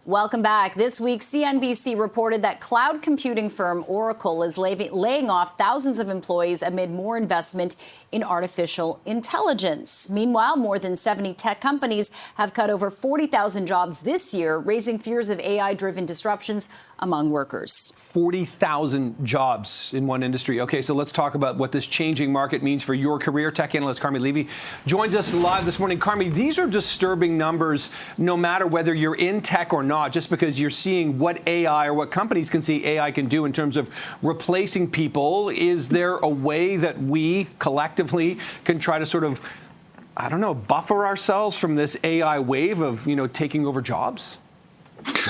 Welcome back. This week, CNBC reported that cloud computing firm Oracle is laying off thousands of employees amid more investment in artificial intelligence. Meanwhile, more than 70 tech companies have cut over 40,000 jobs this year, raising fears of AI-driven disruptions among workers. 40,000 jobs in one industry. Okay, so let's talk about what this changing market means for your career. Tech analyst Carmi Levy joins us live this morning. Carmi, these are disturbing numbers, no matter whether you're in tech or not, just because you're seeing what AI or what companies can see AI can do in terms of replacing people. Is there a way that we collectively can try to sort of, I don't know, buffer ourselves from this AI wave of, taking over jobs?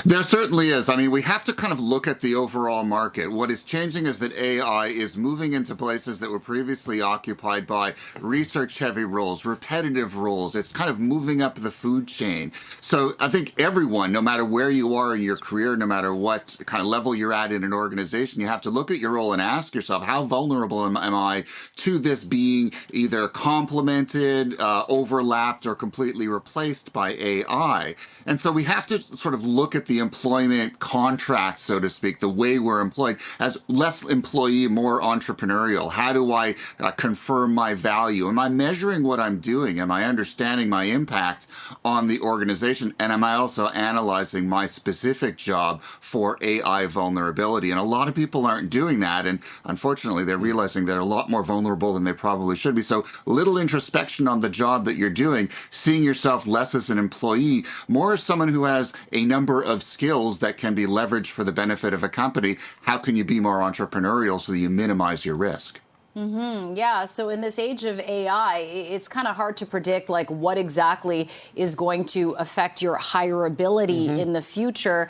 There certainly is. I mean, we have to kind of look at the overall market. What is changing is that AI is moving into places that were previously occupied by research-heavy roles, repetitive roles. It's kind of moving up the food chain. So I think everyone, no matter where you are in your career, no matter what kind of level you're at in an organization, you have to look at your role and ask yourself, how vulnerable am I to this being either complemented, overlapped, or completely replaced by AI? And so we have to sort of look at the employment contract, so to speak, the way we're employed, as less employee, more entrepreneurial. How do I confirm my value? Am I measuring what I'm doing? Am I understanding my impact on the organization? And am I also analyzing my specific job for AI vulnerability? And a lot of people aren't doing that. And unfortunately, they're realizing they're a lot more vulnerable than they probably should be. So little introspection on the job that you're doing, seeing yourself less as an employee, more as someone who has a number of skills that can be leveraged for the benefit of a company. How can you be more entrepreneurial so that you minimize your risk? Yeah. So in this age of AI, it's kind of hard to predict like what exactly is going to affect your hireability in the future.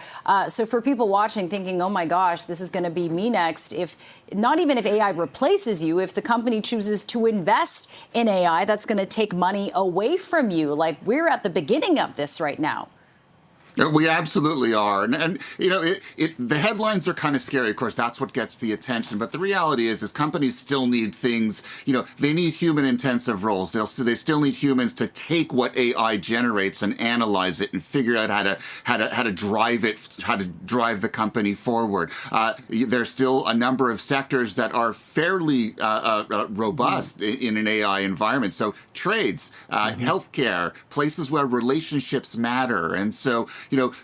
So for people watching thinking, oh, my gosh, this is going to be me next. Not even if AI replaces you, if the company chooses to invest in AI, that's going to take money away from you. Like we're at the beginning of this right now. We absolutely are. And the headlines are kind of scary. Of course, that's what gets the attention. But the reality is companies still need things, they need human intensive roles. They still need humans to take what AI generates and analyze it and figure out how to drive it, how to drive the company forward. There's still a number of sectors that are fairly robust in an AI environment. So trades, healthcare, places where relationships matter. And so,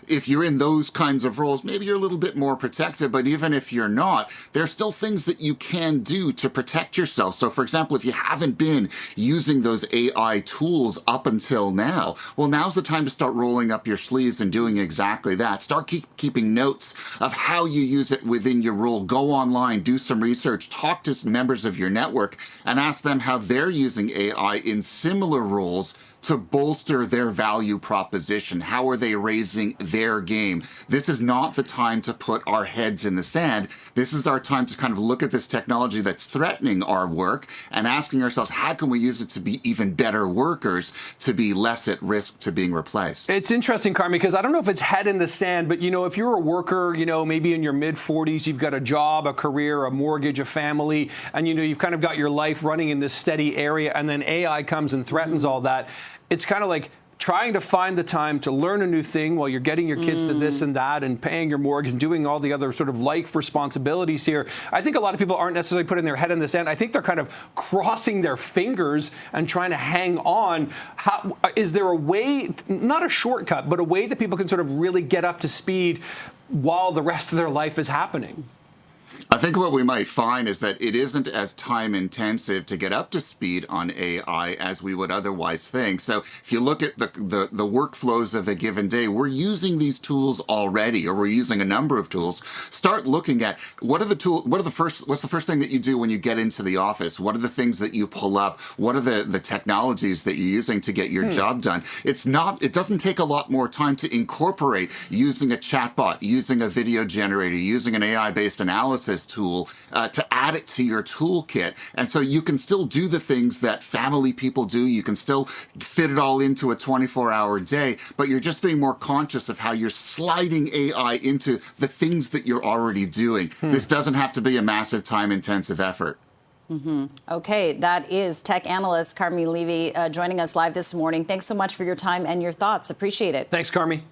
if you're in those kinds of roles, maybe you're a little bit more protected, but even if you're not, there are still things that you can do to protect yourself. So for example, if you haven't been using those AI tools up until now, well, now's the time to start rolling up your sleeves and doing exactly that. Start keeping notes of how you use it within your role. Go online, do some research, talk to some members of your network, and ask them how they're using AI in similar roles to bolster their value proposition. How are they raising their game? This is not the time to put our heads in the sand. This is our time to kind of look at this technology that's threatening our work and asking ourselves, how can we use it to be even better workers, to be less at risk to being replaced? It's interesting, Carmi, because I don't know if it's head in the sand, but, if you're a worker, maybe in your mid-40s, you've got a job, a career, a mortgage, a family, and, you've kind of got your life running in this steady area, and then AI comes and threatens all that. It's kind of like trying to find the time to learn a new thing while you're getting your kids to this and that and paying your mortgage and doing all the other sort of life responsibilities here. I think a lot of people aren't necessarily putting their head in the sand. I think they're kind of crossing their fingers and trying to hang on. Is there a way, not a shortcut, but a way that people can sort of really get up to speed while the rest of their life is happening? I think what we might find is that it isn't as time intensive to get up to speed on AI as we would otherwise think. So if you look at the workflows of a given day, we're using these tools already, or we're using a number of tools. Start looking at what's the first thing that you do when you get into the office? What are the things that you pull up? What are the technologies that you're using to get your job done? It doesn't take a lot more time to incorporate using a chatbot, using a video generator, using an AI-based analysis tool to add it to your toolkit. And so you can still do the things that family people do. You can still fit it all into a 24-hour day, but you're just being more conscious of how you're sliding AI into the things that you're already doing. This doesn't have to be a massive time-intensive effort. Okay, that is tech analyst Carmi Levy joining us live this morning. Thanks so much for your time and your thoughts. Appreciate it. Thanks, Carmi.